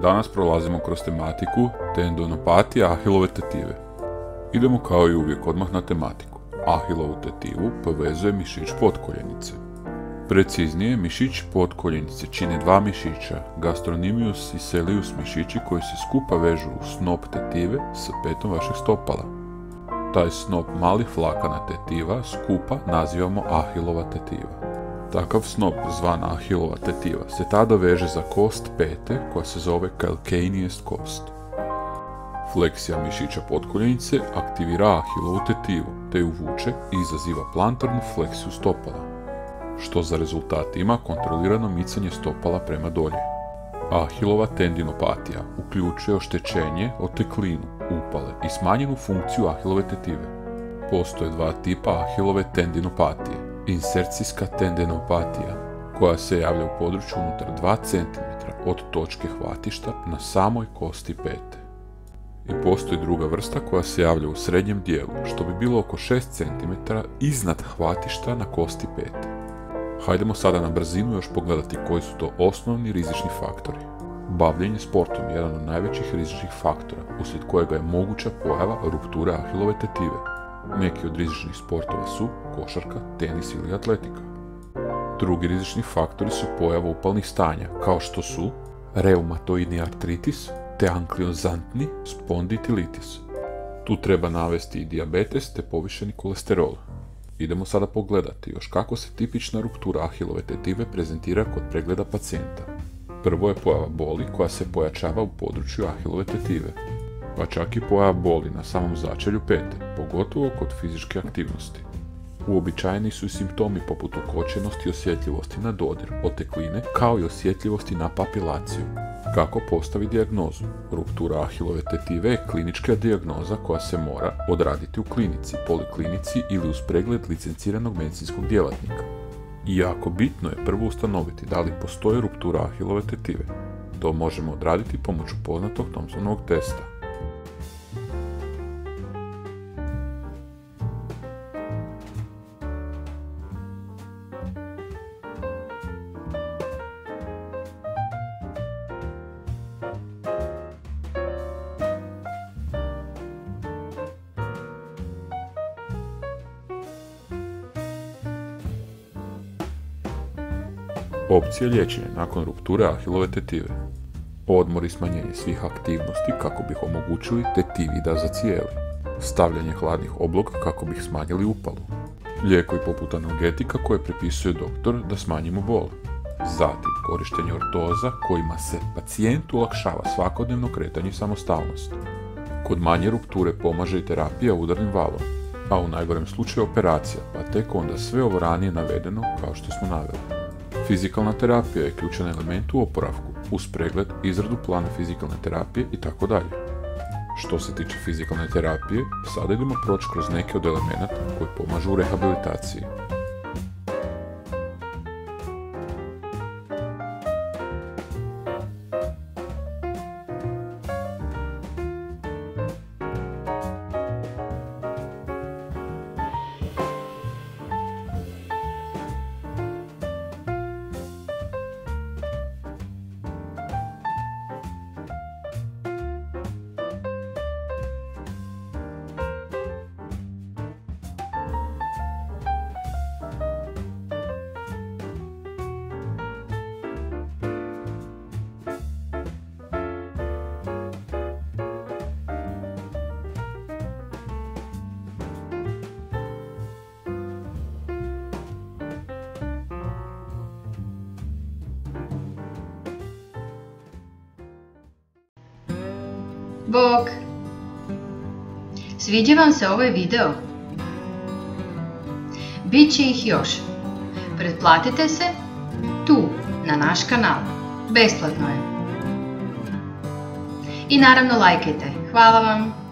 Danas prolazimo kroz tematiku tendinopatija ahilove tetive. Idemo kao i uvijek odmah na tematiku. Ahilovu tetivu povezuje mišić potkoljenice. Preciznije, mišić potkoljenice čine dva mišića, gastrocnemius i soleus mišići koji se skupa vežu u snop tetive s petom vašeg stopala. Taj snop malih vlakana tetiva skupa nazivamo ahilova tetiva. Takav snop, zvana ahilova tetiva, se tada veže za kost pete koja se zove calcaneus kost. Fleksija mišića potkoljenice aktivira ahilovu tetivu, te ju vuče i izaziva plantarnu fleksiju stopala, što za rezultat ima kontrolirano micanje stopala prema dolje. Ahilova tendinopatija uključuje oštećenje, oteklinu, upale i smanjenu funkciju ahilove tetive. Postoje dva tipa ahilove tendinopatije. Insercijska tendinopatija, koja se javlja u području unutar 2 cm od točke hvatišta na samoj kosti pete. I postoji druga vrsta koja se javlja u srednjem dijelu, što bi bilo oko 6 cm iznad hvatišta na kosti pete. Hajdemo sada na brzinu još pogledati koji su to osnovni rizični faktori. Bavljenje sportom je jedan od najvećih rizičnih faktora, uslijed kojega je moguća pojava rupture ahilove tetive. Neki od rizičnih sportova su košarka, tenis ili atletika. Drugi rizični faktori su pojava upalnih stanja, kao što su reumatoidni artritis te anklozantni spondilititis. Tu treba navesti i dijabetes te povišeni kolesterol. Idemo sada pogledati još kako se tipična ruptura ahilove tetive prezentira kod pregleda pacijenta. Prvo je pojava boli koja se pojačava u području ahilove tetive, pa čak i pojava boli na samom začelju pete, pogotovo kod fizičke aktivnosti. Uobičajeni su i simptomi poput okočenosti i osjetljivosti na dodir, otekline, kao i osjetljivosti na papilaciju. Kako postavi dijagnozu? Ruptura ahilove tetive je klinička dijagnoza koja se mora odraditi u klinici, poliklinici ili uz pregled licenciranog medicinskog djelatnika. I jako bitno je prvo ustanoviti da li postoji ruptura ahilove tetive. To možemo odraditi pomoću poznatog Thompsonovog testa. Opcije liječenja nakon rupture ahilove tetive. Odmor i smanjenje svih aktivnosti kako bih omogućili tetivi da zacijeli. Stavljanje hladnih obloga kako bih smanjili upalu. Lijekovi poput analgetika koje prepisuje doktor da smanjimo bol. Zatim korištenje ortoza kojima se pacijentu olakšava svakodnevno kretanje i samostalnost. Kod manje rupture pomaže i terapija udarnim valom, a u najgorem slučaju operacija, pa tek onda sve ovo ranije navedeno kao što smo naveli. Fizikalna terapija je ključan element u oporavku, uz pregled, izradu plana fizikalne terapije itd. Što se tiče fizikalne terapije, sada idemo proći kroz neke od elemenata koji pomažu u rehabilitaciji. Bog! Sviđa vam se ovaj video? Biće ih još. Pretplatite se tu, na naš kanal. Besplatno je. I naravno lajkajte. Hvala vam!